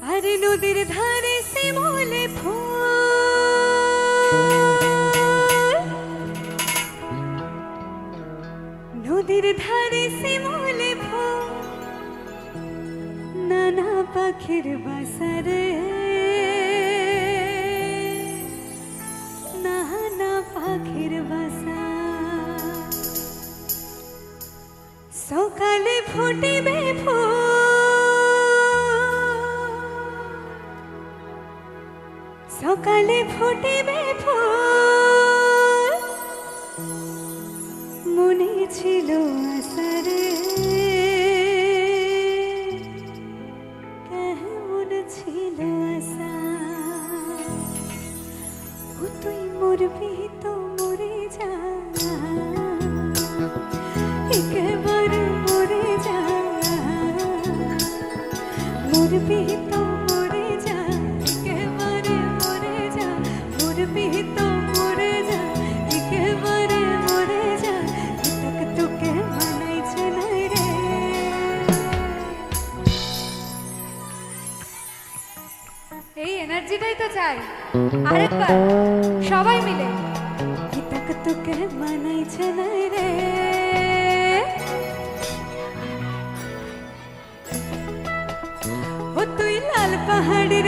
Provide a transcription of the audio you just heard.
আরে নদীর ধারে শিমুলে ফুল, নদীর ধারে শিমুলে ফুল, নানা পাখির বাসারে, নানা পাখির বাসা। সকালে ফুটিবে ফুল, সকালে ফুটিবে ফুল, মনে ছিল আসারে, কেমন ছিল আশা। ও তুই মরবি তো মরে যা, একেবারে মরে যা, মরবি তো মরে যা, একেবারে মরে যা, মরবি তো মরে যা, একেবারে মরে যা। এতক তোকে মানাইছে না রে। এই এনার্জিটাই তো চাই, আরেকবার সবাই মিলে। এতক তোকে মানাইছে না রে। ও তুই লাল পাহাড়ের